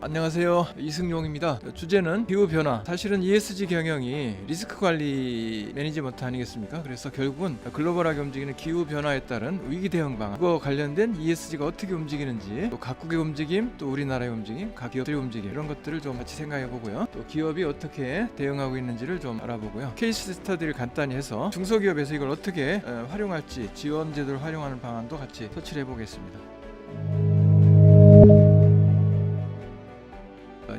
안녕하세요, 이승용입니다. 주제는 기후변화. 사실은 ESG 경영이 리스크 관리 매니지먼트 아니겠습니까? 그래서 결국은 글로벌하게 움직이는 기후변화에 따른 위기 대응 방안, 그거 관련된 ESG가 어떻게 움직이는지, 또 각국의 움직임, 또 우리나라의 움직임, 각 기업들의 움직임, 이런 것들을 좀 같이 생각해 보고요. 또 기업이 어떻게 대응하고 있는지를 좀 알아보고요. 케이스 스터디를 간단히 해서 중소기업에서 이걸 어떻게 활용할지, 지원 제도를 활용하는 방안도 같이 터치를 해보겠습니다.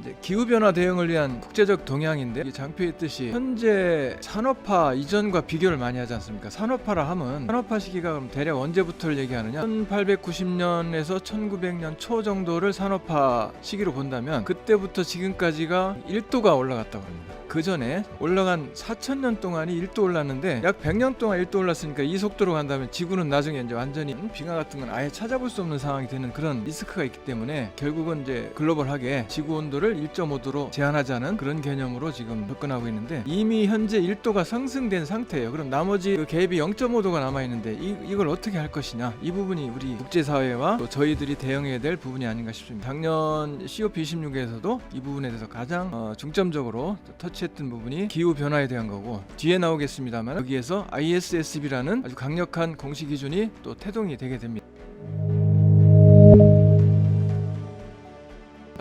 이제 기후변화 대응을 위한 국제적 동향인데, 이 장표에 있듯이 현재 산업화 이전과 비교를 많이 하지 않습니까? 산업화라 하면 산업화 시기가 그럼 대략 언제부터를 얘기하느냐, 1890년에서 1900년 초 정도를 산업화 시기로 본다면 그때부터 지금까지가 1도가 올라갔다고 합니다. 그 전에 올라간 4000년 동안이 1도 올랐는데, 약 100년 동안 1도 올랐으니까 이 속도로 간다면 지구는 나중에 이제 완전히 빙하 같은 건 아예 찾아볼 수 없는 상황이 되는 그런 리스크가 있기 때문에, 결국은 이제 글로벌하게 지구 온도를 1.5도로 제한하자는 그런 개념으로 지금 접근하고 있는데, 이미 현재 1도가 상승된 상태예요. 그럼 나머지 그 갭이 0.5도가 남아 있는데 이걸 어떻게 할 것이냐, 이 부분이 우리 국제사회와 또 저희들이 대응해야 될 부분이 아닌가 싶습니다. 작년 COP26에서도 이 부분에 대해서 가장 중점적으로 터치했던 부분이 기후 변화에 대한 거고, 뒤에 나오겠습니다만 여기에서 ISSB라는 아주 강력한 공식 기준이 또 태동이 되게 됩니다.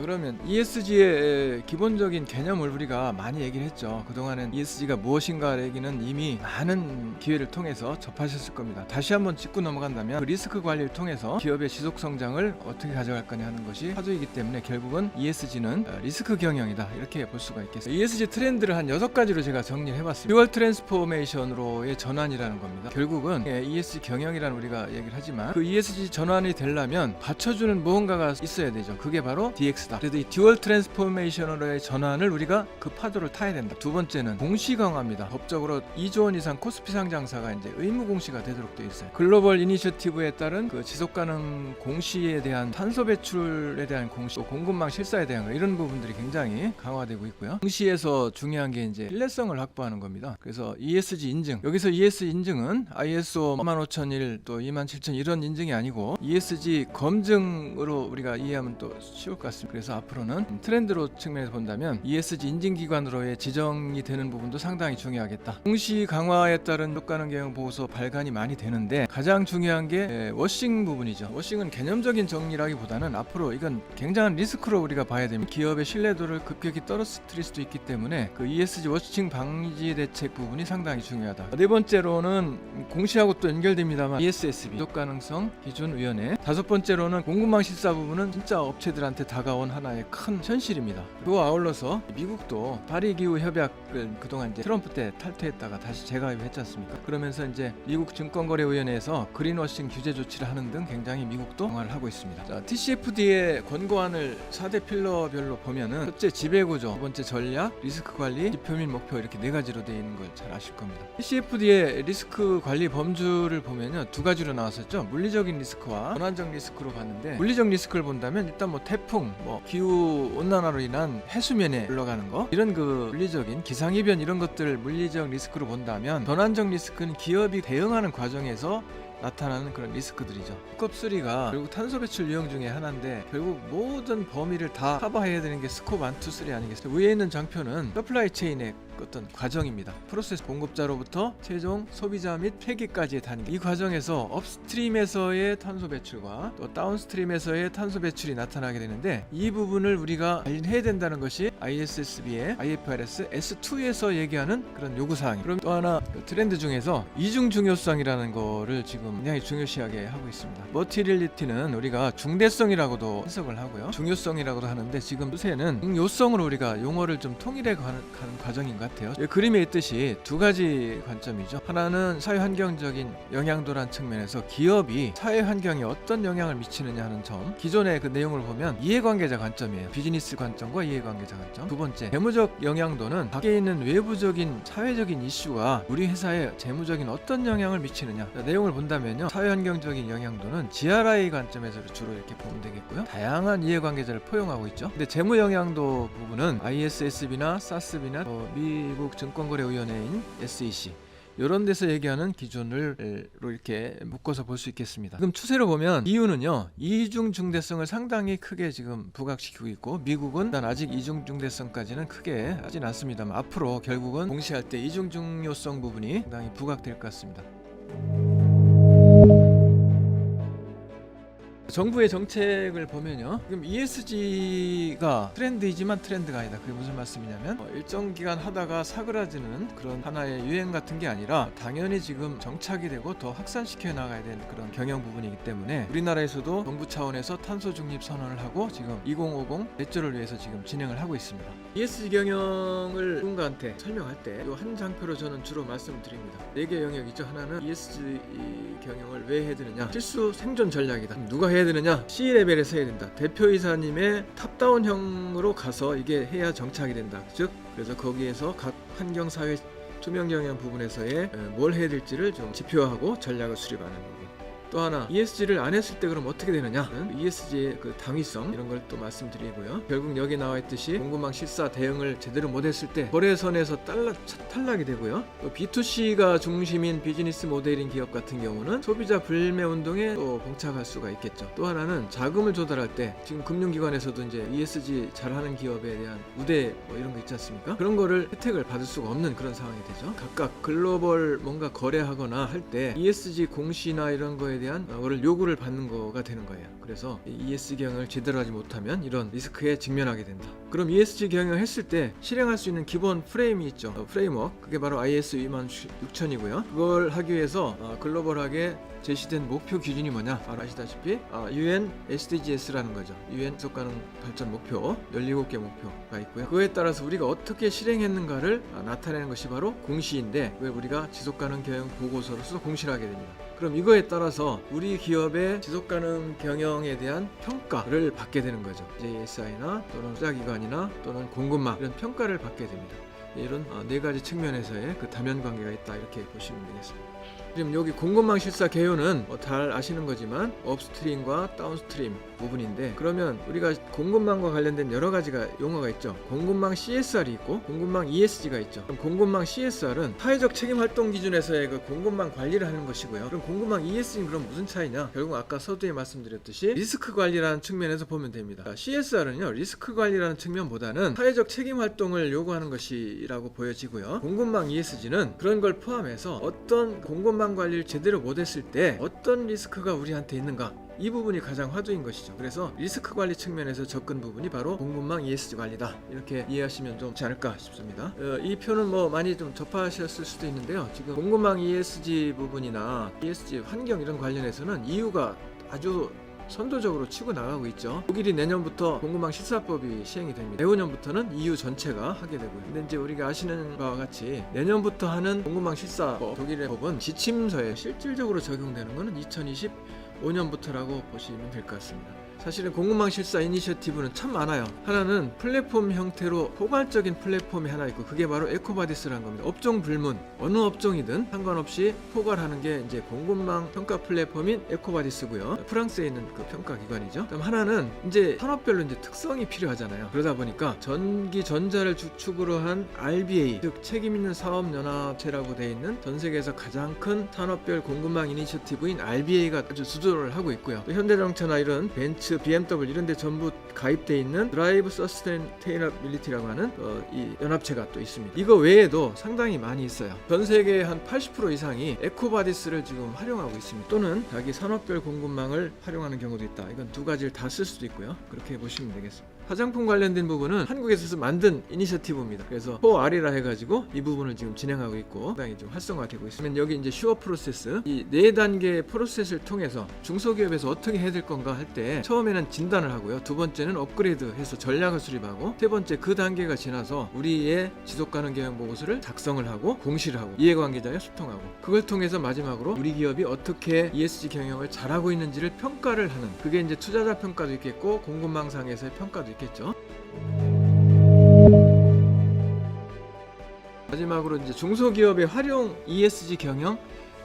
그러면 ESG의 기본적인 개념을 우리가 많이 얘기를 했죠. 그동안은 ESG가 무엇인가 얘기는 이미 많은 기회를 통해서 접하셨을 겁니다. 다시 한번 짚고 넘어간다면, 그 리스크 관리를 통해서 기업의 지속 성장을 어떻게 가져갈 거냐 하는 것이 화두이기 때문에, 결국은 ESG는 리스크 경영이다, 이렇게 볼 수가 있겠습니다. ESG 트렌드를 한 6가지로 제가 정리를 해봤습니다. 듀얼 트랜스포메이션으로의 전환이라는 겁니다. 결국은 ESG 경영이라는 우리가 얘기를 하지만, 그 ESG 전환이 되려면 받쳐주는 무언가가 있어야 되죠. 그게 바로 DX다. 그래도 이 듀얼 트랜스포메이션으로의 전환을 우리가 그 파도를 타야 된다. 두 번째는 공시 강화입니다. 법적으로 2조 원 이상 코스피 상장사가 이제 의무 공시가 되도록 되어 있어요. 글로벌 이니셔티브에 따른 그 지속 가능 공시에 대한 탄소 배출에 대한 공시, 또 공급망 실사에 대한 거, 이런 부분들이 굉장히 강화되고 있고요. 공시에서 중요한 게 이제 신뢰성을 확보하는 겁니다. 그래서 ESG 인증, 여기서 ESG 인증은 ISO 15001, 또 27000 이런 인증이 아니고 ESG 검증으로 우리가 이해하면 또 쉬울 것 같습니다. 그래서 앞으로는 트렌드로 측면에서 본다면 ESG 인증기관으로의 지정이 되는 부분도 상당히 중요하겠다. 공시 강화에 따른 효과능 경영 보고서 발간이 많이 되는데, 가장 중요한 게 워싱 부분이죠. 워싱은 개념적인 정리라기보다는 앞으로 이건 굉장한 리스크로 우리가 봐야 됩니다. 기업의 신뢰도를 급격히 떨어뜨릴 수도 있기 때문에 그 ESG 워싱 방지 대책 부분이 상당히 중요하다. 네 번째로는 공시하고 또 연결됩니다만 ESSB, 지속 가능성 기준 위원회. 다섯 번째로는 공급망 실사 부분은 진짜 업체들한테 다가온 하나의 큰 현실입니다. 그와 아울러서 미국도 파리 기후 협약을 그동안 이제 트럼프 때 탈퇴했다가 다시 재가입했지 않습니까? 그러면서 이제 미국 증권거래위원회에서 그린워싱 규제 조치를 하는 등 굉장히 미국도 강화를 하고 있습니다. 자, TCFD의 권고안을 4대 필러별로 보면은, 첫째 지배구조, 두 번째 전략, 리스크 관리, 지표 및 목표, 이렇게 4가지로 되어 있는 걸 잘 아실 겁니다. TCFD의 리스크 관리 범주를 보면요, 2가지로 나왔었죠. 물리적인 리스크와 전환적 리스크로 봤는데, 물리적 리스크를 본다면 일단 뭐 태풍, 기후 온난화로 인한 해수면에 올라가는 거, 이런 그 물리적인 기상이변, 이런 것들을 물리적 리스크로 본다면, 전환적 리스크는 기업이 대응하는 과정에서 나타나는 그런 리스크들이죠. 스코프 3가 결국 탄소 배출 유형 중에 하나인데, 결국 모든 범위를 다 커버해야 되는 게 스코프 1, 2, 3 아니겠어요? 위에 있는 장표는 서플라이 체인의 어떤 과정입니다. 프로세스 공급자로부터 최종 소비자 및 폐기까지의 단계, 이 과정에서 업스트림에서의 탄소 배출과 또 다운스트림에서의 탄소 배출이 나타나게 되는데, 이 부분을 우리가 관리해야 된다는 것이 ISSB의 IFRS S2에서 얘기하는 그런 요구사항이에요. 그럼 또 하나 트렌드 중에서 이중 중요성이라는 거를 지금 굉장히 중요시하게 하고 있습니다. 머티리얼리티는 우리가 중대성이라고도 해석을 하고요, 중요성이라고도 하는데, 지금 요새는 요성으로 우리가 용어를 좀 통일해 가는 과정인 것 같아요. 그림에 있듯이 2가지 관점이죠. 하나는 사회환경적인 영향도란 측면에서 기업이 사회환경에 어떤 영향을 미치느냐 하는 점, 기존의 그 내용을 보면 이해관계자 관점이에요. 비즈니스 관점과 이해관계자 관점. 두 번째, 재무적 영향도는 밖에 있는 외부적인 사회적인 이슈가 우리 회사에 재무적인 어떤 영향을 미치느냐. 내용을 본다면요, 사회환경적인 영향도는 GRI 관점에서 주로 이렇게 보면 되겠고요, 다양한 이해관계자를 포용하고 있죠. 근데 재무영향도 부분은 ISSB나 SASB나 미국 증권거래위원회인 SEC, 이런 데서 얘기하는 기준으로 이렇게 묶어서 볼 수 있겠습니다. 지금 추세로 보면 EU는요 이중 중대성을 상당히 크게 지금 부각시키고 있고, 미국은 일단 아직 이중 중대성까지는 크게 하진 않습니다만 앞으로 결국은 공시할 때 이중 중요성 부분이 상당히 부각될 것 같습니다. 정부의 정책을 보면요, 지금 ESG가 트렌드이지만 트렌드가 아니다. 그게 무슨 말씀이냐면 일정 기간 하다가 사그라지는 그런 하나의 유행 같은 게 아니라 당연히 지금 정착이 되고 더 확산시켜 나가야 되는 그런 경영 부분이기 때문에 우리나라에서도 정부 차원에서 탄소 중립 선언을 하고 지금 2050 넷제로를 위해서 지금 진행을 하고 있습니다. ESG 경영을 누군가한테 설명할 때 이 한 장표로 저는 주로 말씀을 드립니다. 4개 영역이죠. 하나는 ESG 경영을 왜 해야 되느냐, 필수 생존 전략이다. 누가 해야 되느냐, C레벨에서 해야 된다. 대표이사님의 탑다운형으로 가서 이게 해야 정착이 된다. 즉 그래서 거기에서 각 환경사회 투명 경영 부분에서의 뭘 해야 될지를 좀 지표화하고 전략을 수립하는 부분. 또 하나, ESG를 안 했을 때 그럼 어떻게 되느냐는 ESG의 그 당위성, 이런 걸 또 말씀드리고요. 결국 여기 나와 있듯이 공급망 실사 대응을 제대로 못했을 때 거래선에서 탈락이 되고요. 또 B2C가 중심인 비즈니스 모델인 기업 같은 경우는 소비자 불매 운동에 또 봉착할 수가 있겠죠. 또 하나는 자금을 조달할 때 지금 금융기관에서도 이제 ESG 잘하는 기업에 대한 우대 이런 거 있지 않습니까? 그런 거를 혜택을 받을 수가 없는 그런 상황이 되죠. 각각 글로벌 뭔가 거래하거나 할 때 ESG 공시나 이런 거에 대한 거를 요구를 받는 거가 되는 거예요. 그래서 ESG 경영을 제대로 하지 못하면 이런 리스크에 직면하게 된다. 그럼 ESG 경영을 했을 때 실행할 수 있는 기본 프레임이 있죠. 프레임워크, 그게 바로 IS 26000이고요. 그걸 하기 위해서 글로벌하게 제시된 목표 기준이 뭐냐, 바로 아시다시피 UN SDGs라는 거죠. UN 지속가능 발전 목표 17개 목표가 있고요. 그거에 따라서 우리가 어떻게 실행했는가를 나타내는 것이 바로 공시인데, 그걸 우리가 지속가능 경영 보고서로서 공시를 하게 됩니다. 그럼 이거에 따라서 우리 기업의 지속가능 경영에 대한 평가를 받게 되는 거죠. JSI나 또는 투자기관이나 또는 공급망, 이런 평가를 받게 됩니다. 이런 4가지 측면에서의 그 다면 관계가 있다, 이렇게 보시면 되겠습니다. 지금 여기 공급망 실사 개요는 잘 아시는 거지만 업스트림과 다운스트림 부분인데, 그러면 우리가 공급망과 관련된 여러 가지가 용어가 있죠. 공급망 CSR이 있고 공급망 ESG가 있죠. 그럼 공급망 CSR은 사회적 책임 활동 기준에서의 그 공급망 관리를 하는 것이고요. 그럼 공급망 ESG는 그럼 무슨 차이냐? 결국 아까 서두에 말씀드렸듯이 리스크 관리라는 측면에서 보면 됩니다. CSR은요 리스크 관리라는 측면보다는 사회적 책임 활동을 요구하는 것이라고 보여지고요. 공급망 ESG는 그런 걸 포함해서 어떤 공급망 관리를 제대로 못했을 때 어떤 리스크가 우리한테 있는가, 이 부분이 가장 화두인 것이죠. 그래서 리스크 관리 측면에서 접근 부분이 바로 공급망 ESG 관리다, 이렇게 이해하시면 좀 좋지 않을까 싶습니다. 이 표는 많이 좀 접하셨을 수도 있는데요. 지금 공급망 ESG 부분이나 ESG 환경 이런 관련해서는 EU가 아주 선도적으로 치고 나가고 있죠. 독일이 내년부터 공급망 실사법이 시행이 됩니다. 내후년부터는 EU 전체가 하게 되고요. 근데 이제 우리가 아시는 바와 같이 내년부터 하는 공급망 실사법, 독일의 법은 지침서에 실질적으로 적용되는 것은 2025년부터라고 보시면 될 것 같습니다. 사실은 공급망 실사 이니셔티브는 참 많아요. 하나는 플랫폼 형태로 포괄적인 플랫폼이 하나 있고, 그게 바로 에코바디스라는 겁니다. 업종 불문, 어느 업종이든 상관없이 포괄하는 게 이제 공급망 평가 플랫폼인 에코바디스고요. 프랑스에 있는 그 평가 기관이죠. 그다음 하나는 이제 산업별로 이제 특성이 필요하잖아요. 그러다 보니까 전기 전자를 주축으로 한 RBA, 즉 책임 있는 사업 연합체라고 돼 있는 전 세계에서 가장 큰 산업별 공급망 이니셔티브인 RBA가 아주 주도를 하고 있고요. 또 현대자동차나 이런 벤츠, BMW 이런 데 전부 가입되어 있는 드라이브 서스테이너빌리티라고 하는 이 연합체가 또 있습니다. 이거 외에도 상당히 많이 있어요. 전 세계의 한 80% 이상이 에코바디스를 지금 활용하고 있습니다. 또는 자기 산업별 공급망을 활용하는 경우도 있다. 이건 두 가지를 다 쓸 수도 있고요. 그렇게 보시면 되겠습니다. 화장품 관련된 부분은 한국에서 만든 이니셔티브입니다. 그래서 4R이라 해가지고 이 부분을 지금 진행하고 있고 상당히 좀 활성화되고 있습니다. 여기 이제 슈어 프로세스, 이 4단계 프로세스를 통해서 중소기업에서 어떻게 해야 될 건가 할 때 처음에는 진단을 하고요. 두 번째는 업그레이드해서 전략을 수립하고, 세 번째 그 단계가 지나서 우리의 지속가능 경영 보고서를 작성을 하고 공시를 하고 이해관계자와 소통하고, 그걸 통해서 마지막으로 우리 기업이 어떻게 ESG 경영을 잘하고 있는지를 평가를 하는, 그게 이제 투자자 평가도 있겠고 공급망상에서의 평가도 있겠죠. 마지막으로 이제 중소기업의 활용 ESG 경영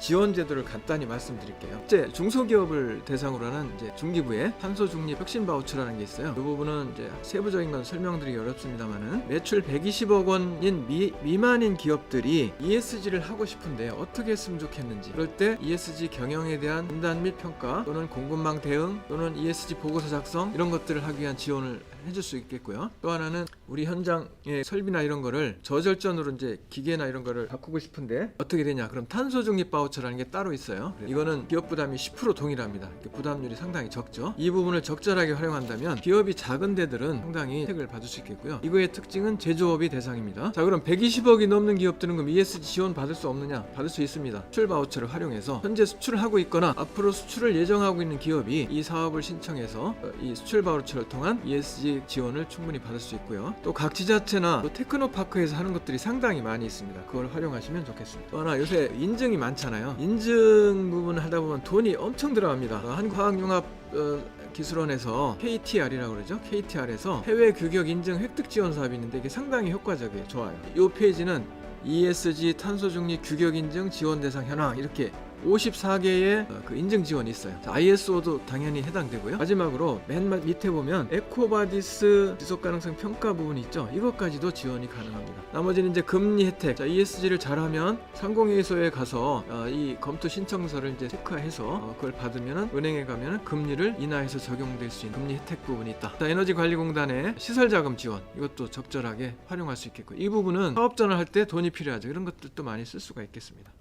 지원 제도를 간단히 말씀드릴게요. 이제 중소기업을 대상으로 하는 이제 중기부의 탄소 중립 혁신 바우처라는 게 있어요. 이 부분은 이제 세부적인 건 설명드리기 어렵습니다만은 매출 120억 원인 미만인 기업들이 ESG를 하고 싶은데 어떻게 했으면 좋겠는지, 그럴 때 ESG 경영에 대한 진단 및 평가 또는 공급망 대응 또는 ESG 보고서 작성 이런 것들을 하기 위한 지원을 해줄 수 있겠고요. 또 하나는 우리 현장의 설비나 이런 거를 저절전으로 이제 기계나 이런 거를 바꾸고 싶은데 어떻게 되냐? 그럼 탄소 중립 바우처라는 게 따로 있어요. 이거는 기업 부담이 10% 동일합니다. 부담률이 상당히 적죠. 이 부분을 적절하게 활용한다면 기업이 작은 데들은 상당히 혜택을 받을 수 있겠고요. 이거의 특징은 제조업이 대상입니다. 자, 그럼 120억이 넘는 기업들은 그럼 ESG 지원 받을 수 없느냐? 받을 수 있습니다. 수출 바우처를 활용해서 현재 수출을 하고 있거나 앞으로 수출을 예정하고 있는 기업이 이 사업을 신청해서 이 수출 바우처를 통한 ESG 지원을 충분히 받을 수 있고요. 또 각 지자체나 또 테크노파크에서 하는 것들이 상당히 많이 있습니다. 그걸 활용하시면 좋겠습니다. 또 하나, 요새 인증이 많잖아요. 인증 부분을 하다 보면 돈이 엄청 들어갑니다. 한국화학융합 기술원에서 KTR이라고 그러죠. KTR에서 해외 규격 인증 획득 지원 사업이 있는데 이게 상당히 효과적이에요. 좋아요. 이 페이지는 ESG 탄소 중립 규격 인증 지원 대상 현황 이렇게 54개의 그 인증 지원이 있어요. 자, ISO도 당연히 해당되고요. 마지막으로 맨 밑에 보면 에코바디스 지속 가능성 평가 부분이 있죠. 이것까지도 지원이 가능합니다. 나머지는 이제 금리 혜택. 자, ESG를 잘하면 상공회의소에 가서 이 검토 신청서를 이제 체크해서 그걸 받으면 은행에 가면 금리를 인하해서 적용될 수 있는 금리 혜택 부분이 있다. 자, 에너지관리공단의 시설자금 지원 이것도 적절하게 활용할 수 있겠고, 이 부분은 사업 전환할 때 돈이 필요하죠. 이런 것들도 많이 쓸 수가 있겠습니다.